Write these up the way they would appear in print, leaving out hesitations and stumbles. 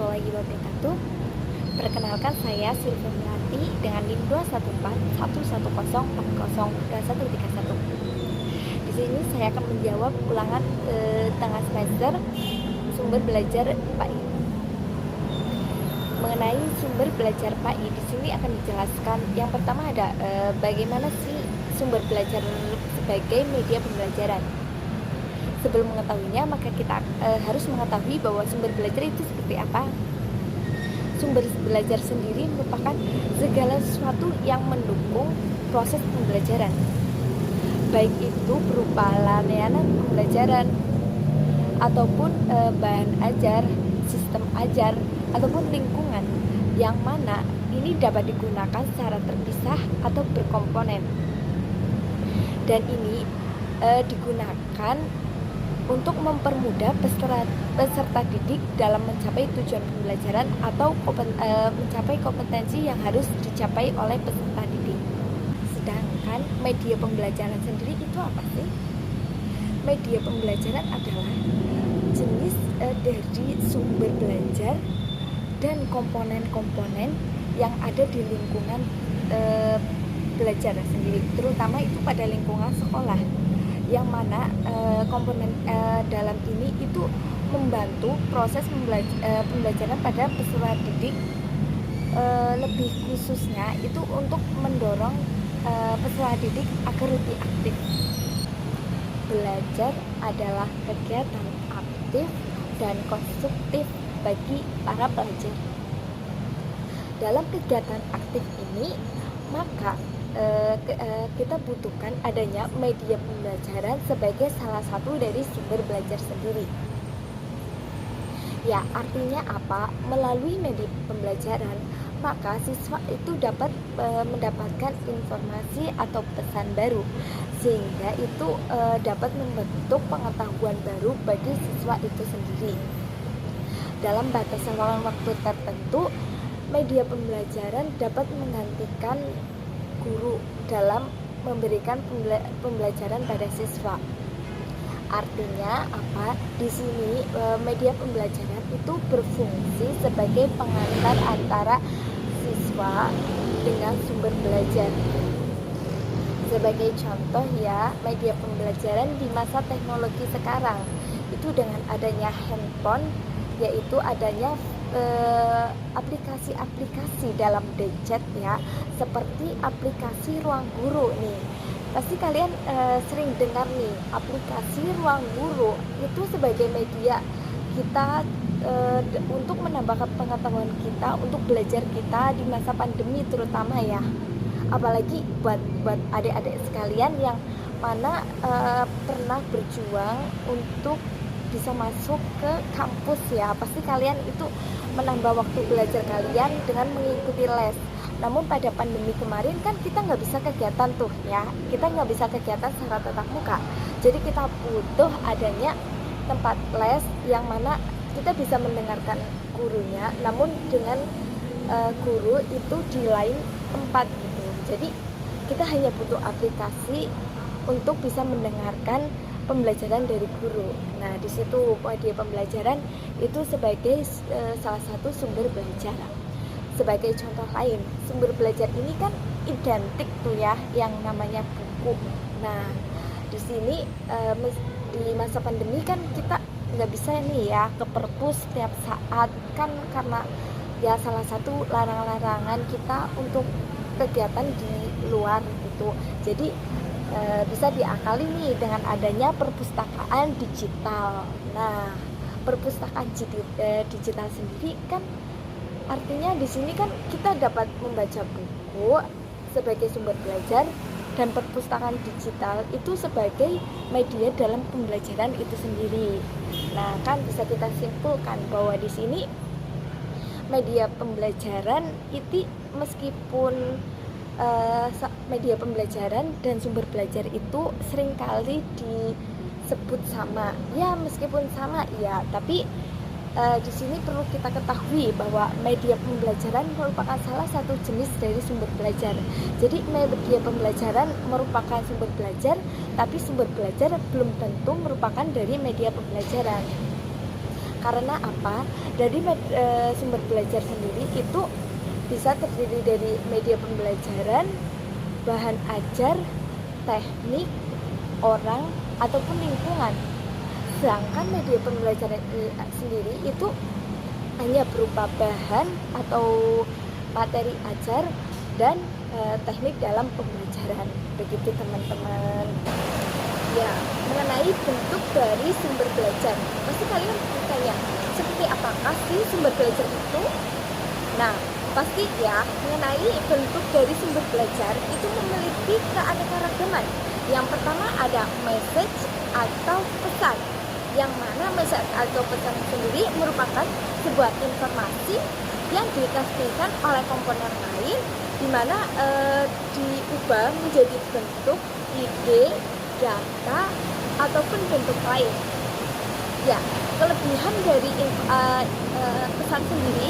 warahmatullahi wabarakatuh. Perkenalkan, saya Sylvia Melati dengan NIM 2141104021131. Di sini saya akan menjawab ulangan tengah semester sumber belajar PAI. Mengenai sumber belajar PAI, di sini akan dijelaskan. Yang pertama ada bagaimana sih sumber belajar sebagai media pembelajaran. Sebelum mengetahuinya, maka kita harus mengetahui bahwa sumber belajar itu seperti apa. Sumber belajar sendiri merupakan segala sesuatu yang mendukung proses pembelajaran, baik itu berupa layanan pembelajaran, ataupun bahan ajar, sistem ajar, ataupun lingkungan, yang mana ini dapat digunakan secara terpisah atau berkomponen. Dan ini digunakan untuk mempermudah peserta didik dalam mencapai tujuan pembelajaran atau mencapai kompetensi yang harus dicapai oleh peserta didik. Sedangkan media pembelajaran sendiri itu apa sih? Media pembelajaran adalah jenis dari sumber belajar dan komponen-komponen yang ada di lingkungan belajar sendiri, terutama itu pada lingkungan sekolah, yang mana komponen dalam ini itu membantu proses pembelajaran pada peserta didik, lebih khususnya itu untuk mendorong peserta didik agar lebih aktif. Belajar adalah kegiatan aktif dan konstruktif bagi para pelajar. Dalam kegiatan aktif ini, maka kita butuhkan adanya media pembelajaran sebagai salah satu dari sumber belajar sendiri. Ya, artinya apa? Melalui media pembelajaran, maka siswa itu dapat mendapatkan informasi atau pesan baru, sehingga itu dapat membentuk pengetahuan baru bagi siswa itu sendiri. Dalam batasan waktu tertentu, media pembelajaran dapat menggantikan guru dalam memberikan pembelajaran pada siswa. Artinya apa? Di sini media pembelajaran itu berfungsi sebagai pengantar antara siswa dengan sumber belajar. Sebagai contoh ya, media pembelajaran di masa teknologi sekarang itu dengan adanya handphone, yaitu adanya aplikasi-aplikasi dalam gadget ya, seperti aplikasi Ruang Guru nih. Pasti kalian sering dengar nih, aplikasi Ruang Guru itu sebagai media kita untuk menambah pengetahuan kita, untuk belajar kita di masa pandemi terutama ya. Apalagi buat adik-adik sekalian yang mana pernah berjuang untuk bisa masuk ke kampus ya, pasti kalian itu menambah waktu belajar kalian dengan mengikuti les. Namun pada pandemi kemarin kan kita nggak bisa kegiatan tuh ya, kita nggak bisa kegiatan secara tatap muka, jadi kita butuh adanya tempat les yang mana kita bisa mendengarkan gurunya, namun dengan guru itu di lain tempat gitu. Jadi kita hanya butuh aplikasi untuk bisa mendengarkan pembelajaran dari guru. Nah, di situ media pembelajaran itu sebagai salah satu sumber belajar. Sebagai contoh lain, sumber belajar ini kan identik tuh ya, yang namanya buku. Nah, di sini di masa pandemi kan kita nggak bisa nih ya ke perpus setiap saat kan, karena ya salah satu larangan kita untuk kegiatan di luar gitu. Jadi bisa diakali nih dengan adanya perpustakaan digital. Nah, perpustakaan digital sendiri kan artinya di sini kan kita dapat membaca buku sebagai sumber belajar, dan perpustakaan digital itu sebagai media dalam pembelajaran itu sendiri. Nah, kan bisa kita simpulkan bahwa di sini media pembelajaran itu meskipun media pembelajaran dan sumber belajar itu seringkali disebut sama ya, meskipun sama ya, tapi di sini perlu kita ketahui bahwa media pembelajaran merupakan salah satu jenis dari sumber belajar. Jadi media pembelajaran merupakan sumber belajar, tapi sumber belajar belum tentu merupakan dari media pembelajaran. Karena apa? Dari sumber belajar sendiri itu bisa terdiri dari media pembelajaran, bahan ajar, teknik, orang, ataupun lingkungan. Sedangkan media pembelajaran sendiri itu hanya berupa bahan atau materi ajar dan teknik dalam pembelajaran. Begitu teman-teman. Ya, mengenai bentuk dari sumber belajar, pasti kalian bertanya, seperti apakah sih sumber belajar itu? Nah, pasti ya, mengenai bentuk dari sumber belajar itu memiliki keanekaragaman. Yang pertama ada message atau pesan, yang mana message atau pesan sendiri merupakan sebuah informasi yang ditransmisikan oleh komponen lain, di mana diubah menjadi bentuk, ide, data, ataupun bentuk lain. Ya, kelebihan dari pesan sendiri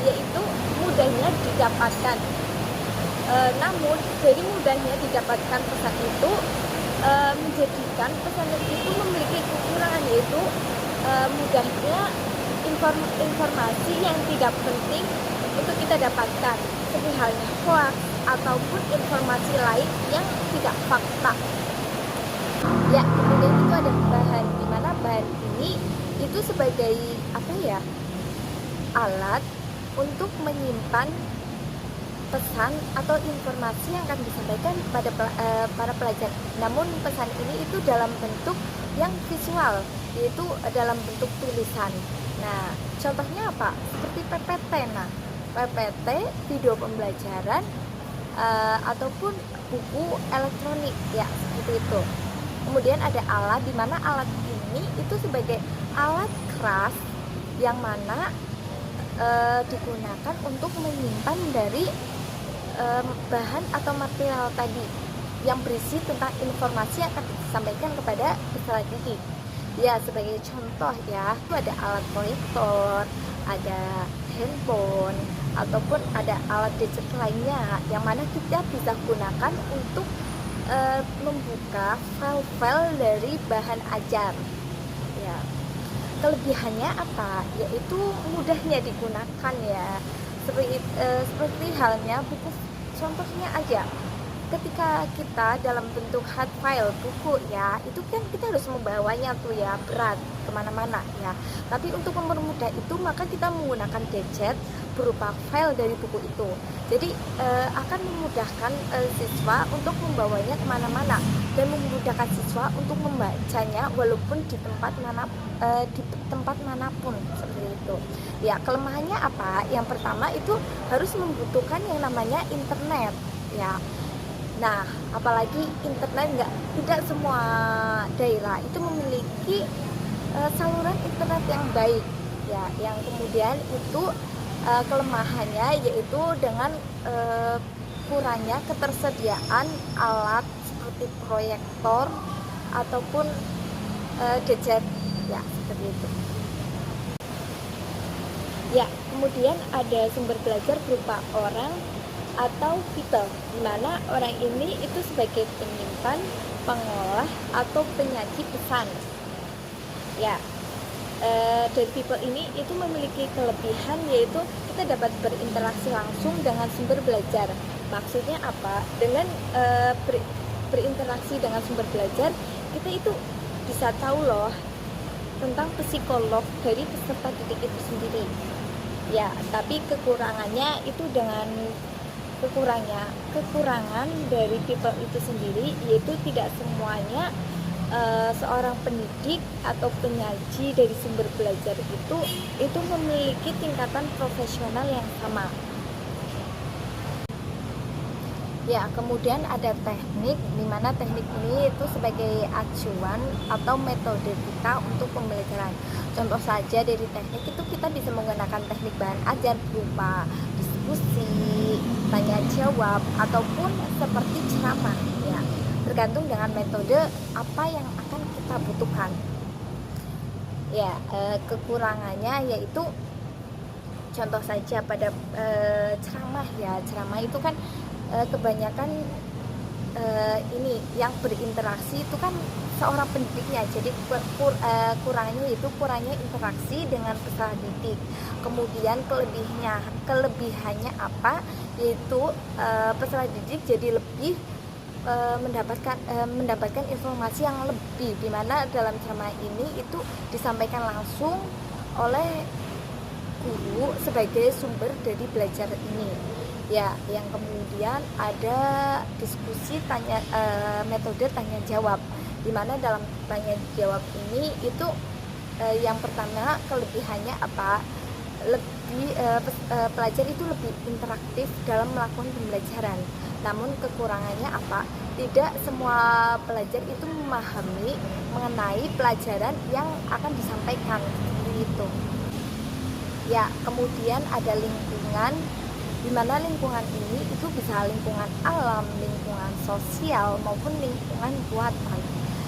yaitu mudahnya didapatkan. Namun dari mudahnya didapatkan pesan itu menjadikan pesan itu memiliki kekurangan, yaitu mudahnya informasi yang tidak penting untuk kita dapatkan, seperti halnya hoax ataupun informasi lain yang tidak fakta. Ya, kemudian itu ada bahan, di mana bahan ini itu sebagai alat untuk menyimpan pesan atau informasi yang akan disampaikan pada para pelajar. Namun pesan ini itu dalam bentuk yang visual, yaitu dalam bentuk tulisan. Nah, contohnya apa? Seperti PPT. Nah, PPT, video pembelajaran, ataupun buku elektronik, ya seperti itu. Kemudian ada alat, di mana alat ini itu sebagai alat keras yang mana digunakan untuk menyimpan dari bahan atau material tadi yang berisi tentang informasi yang akan disampaikan kepada peserta didik. Ya, sebagai contoh ya, itu ada alat proyektor, ada handphone, ataupun ada alat digital lainnya yang mana kita bisa gunakan untuk membuka file-file dari bahan ajar. Ya, kelebihannya apa? Yaitu mudahnya digunakan ya. Seperti halnya buku, contohnya aja. Ketika kita dalam bentuk hard file buku ya, itu kan kita harus membawanya tuh ya, berat kemana-mana ya. Tapi untuk mempermudah itu, maka kita menggunakan gadget berupa file dari buku itu. Jadi akan memudahkan siswa untuk membawanya kemana-mana dan memudahkan siswa untuk membacanya walaupun di tempat manapun, seperti itu. Ya, kelemahannya apa? Yang pertama itu harus membutuhkan yang namanya internet ya. Nah, apalagi internet tidak semua daerah itu memiliki saluran internet yang baik ya. Yang kemudian itu kelemahannya yaitu dengan kurangnya ketersediaan alat seperti proyektor ataupun gadget ya, seperti itu. Ya, kemudian ada sumber belajar berupa orang atau people, di mana orang ini itu sebagai penyimpan, pengolah, atau penyaji pesan. Ya, dari people ini itu memiliki kelebihan, yaitu kita dapat berinteraksi langsung dengan sumber belajar. Maksudnya apa? Dengan berinteraksi dengan sumber belajar, kita itu bisa tahu loh tentang psikolog dari peserta didik itu sendiri. Ya, tapi kekurangannya itu dengan kekurangan dari people itu sendiri, yaitu tidak semuanya seorang pendidik atau penyaji dari sumber belajar itu memiliki tingkatan profesional yang sama. Ya, kemudian ada teknik, di mana teknik ini itu sebagai acuan atau metode kita untuk pembelajaran. Contoh saja dari teknik itu kita bisa menggunakan teknik bahan ajar berupa diskusi, tanya jawab, ataupun seperti ceramah ya. Tergantung dengan metode apa yang akan kita butuhkan. Ya, kekurangannya yaitu contoh saja pada ceramah ya. Ceramah itu kan kebanyakan ini yang berinteraksi itu kan seorang pendidiknya, jadi kurangnya interaksi dengan peserta didik. Kemudian kelebihannya apa, yaitu peserta didik jadi lebih mendapatkan informasi yang lebih, dimana dalam ceramah ini itu disampaikan langsung oleh guru sebagai sumber dari belajar ini. Ya, yang kemudian ada diskusi metode tanya jawab, dimana dalam tanya jawab ini itu yang pertama kelebihannya apa, pelajar itu lebih interaktif dalam melakukan pembelajaran. Namun kekurangannya apa, tidak semua pelajar itu memahami mengenai pelajaran yang akan disampaikan seperti itu. Ya, kemudian ada lingkungan, di mana lingkungan ini itu bisa lingkungan alam, lingkungan sosial maupun lingkungan buatan.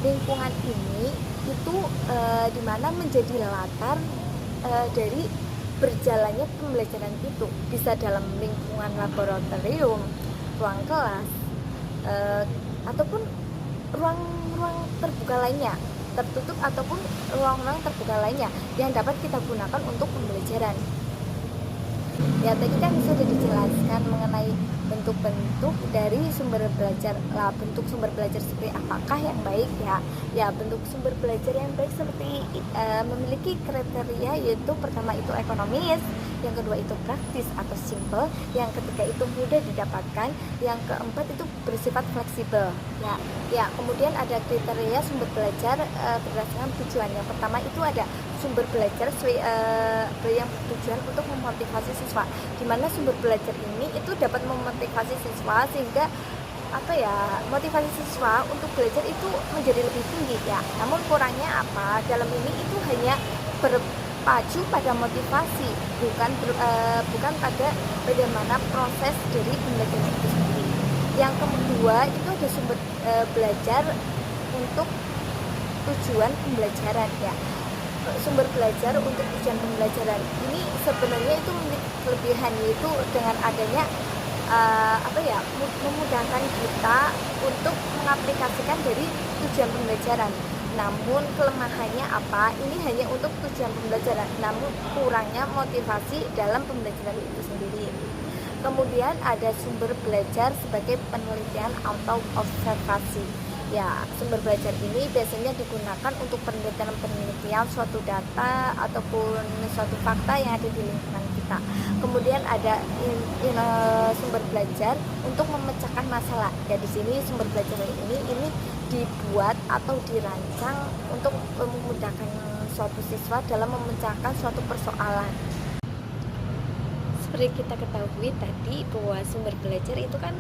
Lingkungan ini itu di mana menjadi latar dari berjalannya pembelajaran itu, bisa dalam lingkungan laboratorium, ruang kelas, ataupun ruang-ruang terbuka lainnya, tertutup ataupun ruang-ruang terbuka lainnya yang dapat kita gunakan untuk pembelajaran. Ya, tadi kan sudah dijelaskan mengenai bentuk-bentuk dari sumber belajar. Lah, bentuk sumber belajar seperti apakah yang baik ya? Ya, bentuk sumber belajar yang baik seperti memiliki kriteria, yaitu pertama itu ekonomis, yang kedua itu praktis atau simple, yang ketiga itu mudah didapatkan, yang keempat itu bersifat fleksibel. Ya, kemudian ada kriteria sumber belajar berdasarkan tujuan. Yang pertama itu ada sumber belajar yang bertujuan untuk memotivasi siswa, di mana sumber belajar ini itu dapat memotivasi siswa sehingga motivasi siswa untuk belajar itu menjadi lebih tinggi ya. Namun kurangnya apa, dalam ini itu hanya berpacu pada motivasi, bukan pada bagaimana proses dari pembelajaran itu sendiri. Yang kedua itu ada sumber belajar untuk tujuan pembelajaran ya. Sumber belajar untuk tujuan pembelajaran ini sebenarnya itu memiliki kelebihan, yaitu dengan adanya memudahkan kita untuk mengaplikasikan dari tujuan pembelajaran. Namun kelemahannya apa? Ini hanya untuk tujuan pembelajaran, namun kurangnya motivasi dalam pembelajaran itu sendiri. Kemudian ada sumber belajar sebagai penelitian atau observasi. Ya, sumber belajar ini biasanya digunakan untuk penelitian suatu data ataupun suatu fakta yang ada di lingkungan kita. Kemudian ada sumber belajar untuk memecahkan masalah. Ya, di sini sumber belajar ini dibuat atau dirancang untuk memudahkan suatu siswa dalam memecahkan suatu persoalan. Seperti kita ketahui tadi bahwa sumber belajar itu kan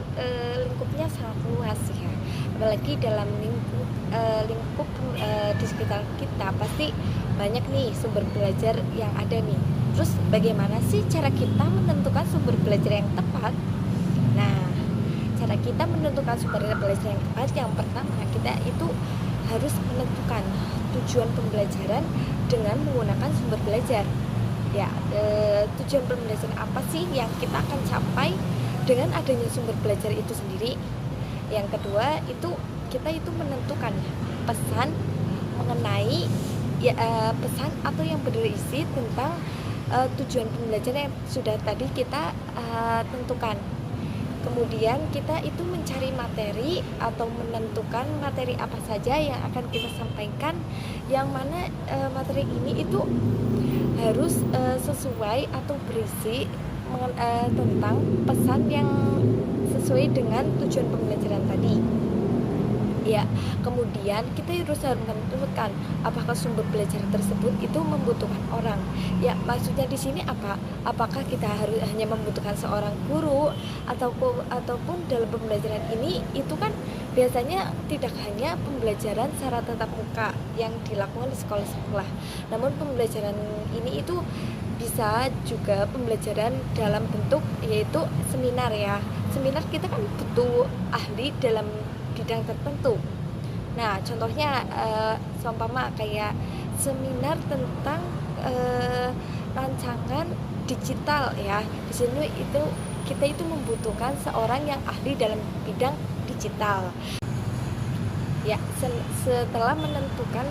lingkupnya sangat luas ya, apalagi dalam lingkup di sekitar kita pasti banyak nih sumber belajar yang ada nih. Terus bagaimana sih cara kita menentukan sumber belajar yang tepat? Nah, cara kita menentukan sumber belajar yang tepat, yang pertama kita itu harus menentukan tujuan pembelajaran dengan menggunakan sumber belajar. Ya, tujuan pembelajaran apa sih yang kita akan capai dengan adanya sumber belajar itu sendiri. Yang kedua itu kita itu menentukan pesan mengenai pesan atau yang berisi tentang tujuan pembelajaran yang sudah tadi kita tentukan. Kemudian kita itu mencari materi atau menentukan materi apa saja yang akan kita sampaikan, yang mana materi ini itu harus sesuai atau berisi tentang pesan yang sesuai dengan tujuan pembelajaran tadi. Ya, kemudian kita harus menentukan apakah sumber belajar tersebut itu membutuhkan orang. Ya, maksudnya di sini apa? Apakah kita harus hanya membutuhkan seorang guru ataupun dalam pembelajaran ini itu kan biasanya tidak hanya pembelajaran secara tatap muka yang dilakukan di sekolah-sekolah. Namun pembelajaran ini itu bisa juga pembelajaran dalam bentuk yaitu seminar ya. Seminar kita kan butuh ahli dalam bidang tertentu. Nah, contohnya seumpama kayak seminar tentang rancangan digital ya. Di sini itu kita itu membutuhkan seorang yang ahli dalam bidang digital. Ya, setelah menentukan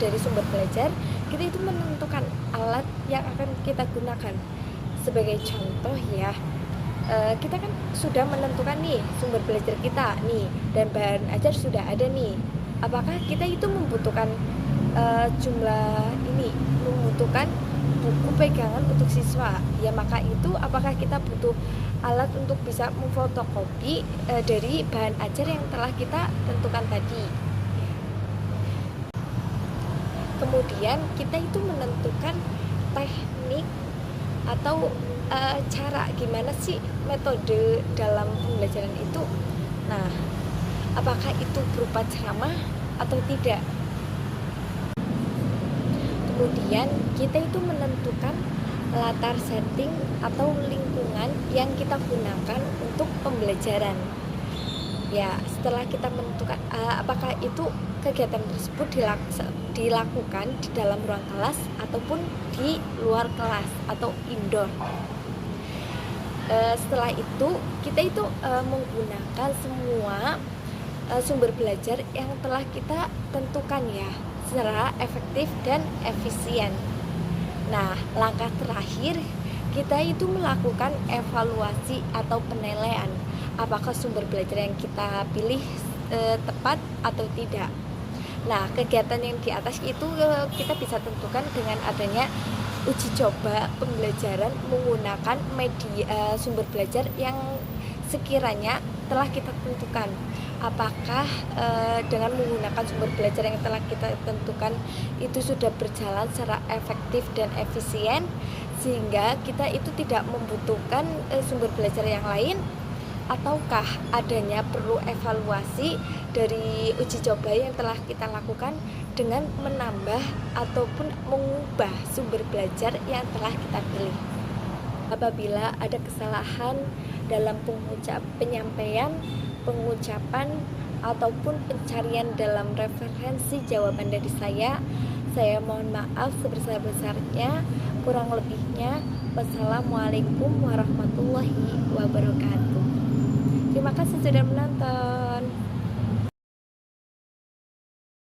dari sumber belajar, kita itu menentukan alat yang akan kita gunakan. Sebagai contoh ya, kita kan sudah menentukan nih sumber belajar kita nih, dan bahan ajar sudah ada nih. Apakah kita itu membutuhkan membutuhkan buku pegangan untuk siswa? Ya, maka itu apakah kita butuh alat untuk bisa memfotokopi dari bahan ajar yang telah kita tentukan tadi. Kemudian kita itu menentukan teknik atau cara gimana sih metode dalam pembelajaran itu. Nah, apakah itu berupa ceramah atau tidak? Kemudian kita itu menentukan latar setting atau lingkungan yang kita gunakan untuk pembelajaran. Ya, setelah kita menentukan apakah itu kegiatan tersebut dilakukan di dalam ruang kelas ataupun di luar kelas atau indoor. Setelah itu kita itu menggunakan semua sumber belajar yang telah kita tentukan ya, secara efektif dan efisien. Nah, langkah terakhir kita itu melakukan evaluasi atau penilaian apakah sumber belajar yang kita pilih tepat atau tidak. Nah, kegiatan yang di atas itu kita bisa tentukan dengan adanya uji coba pembelajaran menggunakan media sumber belajar yang sekiranya telah kita tentukan. Apakah dengan menggunakan sumber belajar yang telah kita tentukan itu sudah berjalan secara efektif dan efisien, sehingga kita itu tidak membutuhkan sumber belajar yang lain, ataukah adanya perlu evaluasi dari uji coba yang telah kita lakukan dengan menambah ataupun mengubah sumber belajar yang telah kita pilih. Apabila ada kesalahan dalam penyampaian, pengucapan, ataupun pencarian dalam referensi jawaban dari saya mohon maaf sebesar-besarnya. Kurang lebihnya, wassalamualaikum warahmatullahi wabarakatuh. Terima kasih sudah menonton.